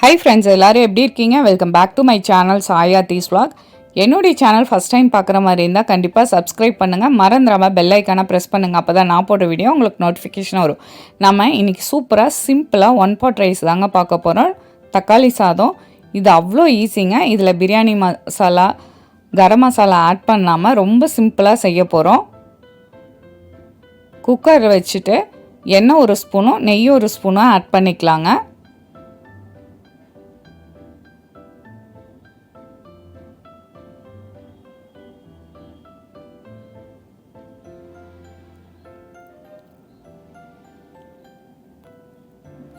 Hi friends, எல்லோரும் எப்படி இருக்கீங்க? Welcome back to my channel Sayathees vlog. என்னுடைய சேனல் ஃபஸ்ட் டைம் பார்க்குற மாதிரி இருந்தால் கண்டிப்பாக சப்ஸ்கிரைப் பண்ணுங்கள். மறந்துடாமல் பெல் ஐக்கானை ப்ரெஸ் பண்ணுங்கள். அப்போ தான் நான் போட்ட வீடியோ உங்களுக்கு நோட்டிஃபிகேஷன் வரும். நம்ம இன்றைக்கி சூப்பராக சிம்பிளாக ஒன் பாட் ரைஸ் தாங்க பார்க்க போகிறோம். தக்காளி சாதம். இது அவ்வளோ ஈஸிங்க. இதில் பிரியாணி மசாலா, கரம் மசாலா ஆட் பண்ணாமல் ரொம்ப சிம்பிளாக செய்ய போகிறோம். குக்கர் வச்சுட்டு எண்ணெய் ஒரு ஸ்பூனும் நெய் ஒரு ஸ்பூனும் ஆட் பண்ணிக்கலாங்க.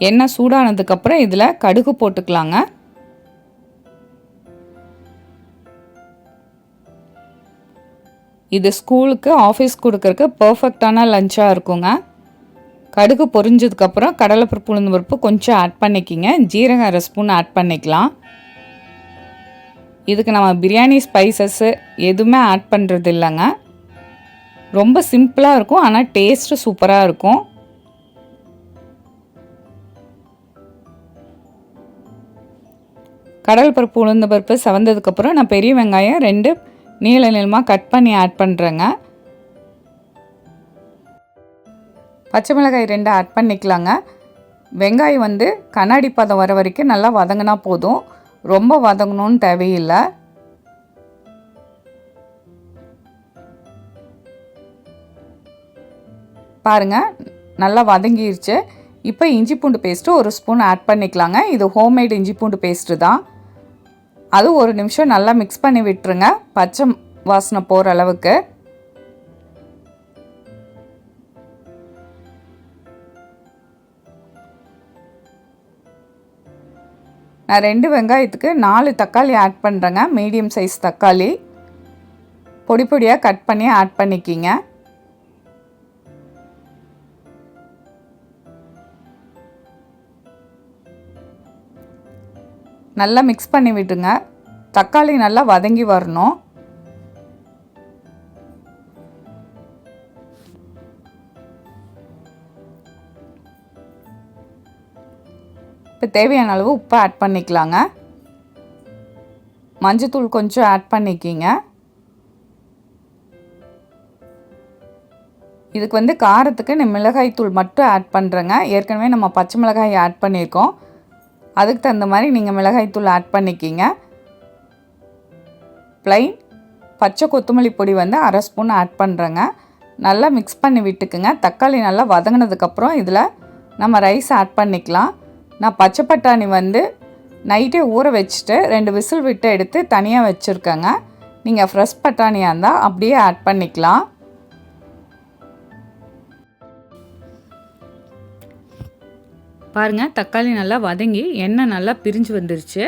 எண்ணெய் சூடானதுக்கப்புறம் இதில் கடுகு போட்டுக்கலாங்க. இது ஸ்கூலுக்கு ஆஃபீஸ் கொடுக்கறதுக்கு பர்ஃபெக்டான லஞ்சாக இருக்குங்க. கடுகு பொரிஞ்சதுக்கப்புறம் கடலைப்பருப்பு உளுந்து பருப்பு கொஞ்சம் ஆட் பண்ணிக்கிங்க. ஜீரகம் அரை ஸ்பூன் ஆட் பண்ணிக்கலாம். இதுக்கு நம்ம பிரியாணி ஸ்பைசஸ்ஸு எதுவுமே ஆட் பண்ணுறது இல்லைங்க. ரொம்ப சிம்பிளாக இருக்கும், ஆனால் டேஸ்ட்டு சூப்பராக இருக்கும். கடல் பருப்பு உளுந்த பருப்பு செவந்ததுக்கப்புறம் நான் பெரிய வெங்காயம் 2 நீளமாக கட் பண்ணி ஆட் பண்ணுறேங்க. பச்சை மிளகாய் 2 ஆட் பண்ணிக்கலாங்க. வெங்காயம் கண்ணாடி பதம் வர வரைக்கும் நல்லா வதங்கினா போதும், ரொம்ப வதங்கணும்னு தேவையில்லை. பாருங்கள், நல்லா வதங்கிருச்சு. இப்போ இஞ்சி பூண்டு பேஸ்ட்டு ஒரு ஸ்பூன் ஆட் பண்ணிக்கலாங்க. இது ஹோம்மேட் இஞ்சி பூண்டு பேஸ்ட்டு தான். அது ஒரு நிமிஷம் நல்லா மிக்ஸ் பண்ணி விட்டுருங்க, பச்சை வாசனை போகிற அளவுக்கு. நான் 2 வெங்காயத்துக்கு 4 தக்காளி ஆட் பண்ணுறேங்க. மீடியம் சைஸ் தக்காளி பொடி பொடியாக கட் பண்ணி ஆட் பண்ணிக்கிங்க. நல்லா மிக்ஸ் பண்ணி விட்டுங்க. தக்காளி நல்லா வதங்கி வரணும். இப்போ தேவையான அளவு உப்பு ஆட் பண்ணிக்கலாங்க. மஞ்சத்தூள் கொஞ்சம் ஆட் பண்ணிக்கிங்க. இதுக்கு காரத்துக்கு நான் மிளகாய் தூள் மட்டும் ஆட் பண்ணுறேங்க. ஏற்கனவே நம்ம பச்சை மிளகாய் ஆட் பண்ணியிருக்கோம். அதுக்கு தகுந்த மாதிரி நீங்கள் மிளகாய்த்தூள் ஆட் பண்ணிக்கிங்க. ப்ளைன் பச்சை கொத்தமல்லி பொடி அரை ஸ்பூன் ஆட் பண்ணுறேங்க. நல்லா மிக்ஸ் பண்ணி விட்டுக்குங்க. தக்காளி நல்லா வதங்கினதுக்கப்புறம் இதில் நம்ம ரைஸ் ஆட் பண்ணிக்கலாம். நான் பச்சை பட்டாணி நைட்டே ஊற வச்சுட்டு 2 விசில் விட்டு எடுத்து தனியாக வச்சுருக்கேங்க. நீங்கள் ஃப்ரெஷ் பட்டாணியாக இருந்தால் அப்படியே ஆட் பண்ணிக்கலாம். பாருங்கள், தக்காளி நல்லா வதங்கி எண்ணெய் நல்லா பிரிஞ்சு வந்துருச்சு.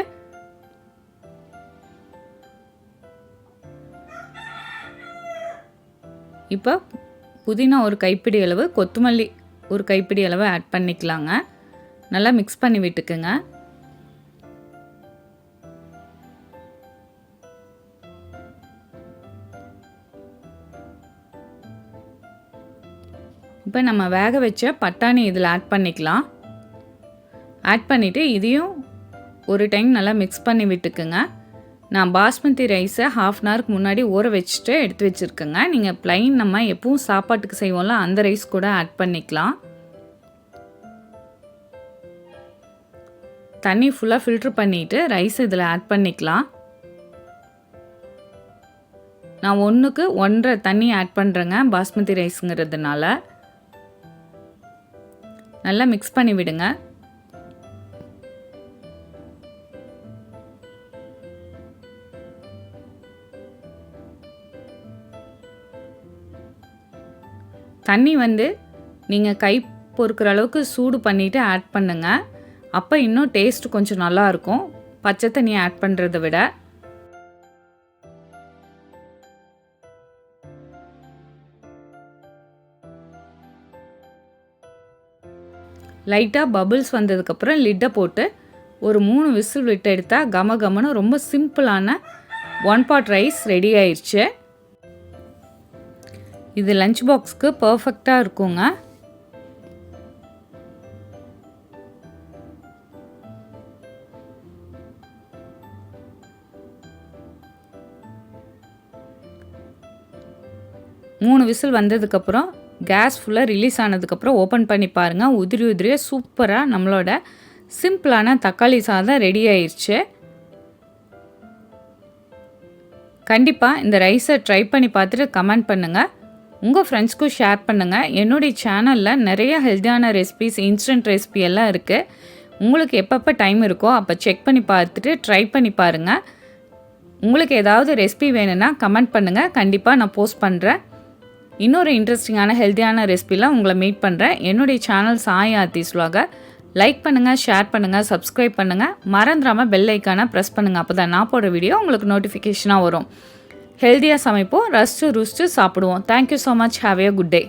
இப்போ புதினா ஒரு கைப்பிடி அளவு, கொத்தமல்லி ஒரு கைப்பிடி அளவு ஆட் பண்ணிக்கலாங்க. நல்லா மிக்ஸ் பண்ணி விட்டுக்குங்க. இப்போ நம்ம வேக வச்ச பட்டாணி இதில் ஆட் பண்ணிக்கலாம். ஆட் பண்ணிவிட்டு இதையும் ஒரு டைம் நல்லா மிக்ஸ் பண்ணி விட்டுக்குங்க. நான் பாஸ்மதி ரைஸை ½ அன் ஹவருக்கு முன்னாடி ஊற வச்சுட்டு எடுத்து வச்சுருக்கேங்க. நீங்கள் ப்ளைன் நம்ம எப்பவும் சாப்பாட்டுக்கு செய்வோம்ல, அந்த ரைஸ் கூட ஆட் பண்ணிக்கலாம். தண்ணி ஃபுல்லாக ஃபில்ட்ரு பண்ணிவிட்டு ரைஸ் இதில் ஆட் பண்ணிக்கலாம். நான் 1க்கு 1.5 தண்ணி ஆட் பண்ணுறேங்க, பாஸ்மதி ரைஸுங்கிறதுனால. நல்லா மிக்ஸ் பண்ணி விடுங்க. தண்ணி நீங்கள் கை பொறுக்கிற அளவுக்கு சூடு பண்ணிவிட்டு ஆட் பண்ணுங்கள். அப்போ இன்னும் டேஸ்ட் கொஞ்சம் நல்லாயிருக்கும், பச்சை தண்ணி ஆட் பண்ணுறதை விட. லைட்டாக பபிள்ஸ் வந்ததுக்கப்புறம் லிட்டை போட்டு ஒரு 3 விசில் விட்டு எடுத்தால் கமகமன்னு ரொம்ப சிம்பிளான ஒன் பாட் ரைஸ் ரெடி ஆயிடுச்சு. இது லஞ்ச் பாக்ஸ்க்கு பர்ஃபெக்டாக இருக்குங்க. 3 விசில் வந்ததுக்கப்புறம் கேஸ் ஃபுல்லாக ரிலீஸ் ஆனதுக்கப்புறம் ஓப்பன் பண்ணி பாருங்கள். உதிரி உதிரியாக சூப்பராக நம்மளோட சிம்பிளான தக்காளி சாதம் ரெடி ஆயிடுச்சு. கண்டிப்பாக இந்த ரைஸை ட்ரை பண்ணி பார்த்துட்டு கமெண்ட் பண்ணுங்கள். உங்கள் ஃப்ரெண்ட்ஸ்க்கும் ஷேர் பண்ணுங்கள். என்னுடைய சேனலில் நிறைய ஹெல்த்தியான ரெசிபீஸ், இன்ஸ்டன்ட் ரெசிபி எல்லாம் இருக்குது. உங்களுக்கு எப்பப்போ டைம் இருக்கோ அப்போ செக் பண்ணி பார்த்துட்டு ட்ரை பண்ணி பாருங்கள். உங்களுக்கு ஏதாவது ரெசிபி வேணும்னா கமெண்ட் பண்ணுங்கள். கண்டிப்பாக நான் போஸ்ட் பண்ணுறேன். இன்னொரு இன்ட்ரெஸ்டிங்கான ஹெல்த்தியான ரெசிபியில் உங்களை மீட் பண்ணுறேன். என்னுடைய channel Sai Aarthi's vlog like பண்ணுங்கள், ஷேர் பண்ணுங்கள், சப்ஸ்கிரைப் பண்ணுங்கள். மறந்துடாமல் பெல் ஐக்கானை ப்ரெஸ் பண்ணுங்கள். அப்போ தான் நான் போடுற வீடியோ உங்களுக்கு நோட்டிஃபிகேஷனாக வரும். ஹெல்த்தியாக சமைப்போம், ரசித்து ருசித்து சாப்பிடுவோம். Thank you so much. Have a good day.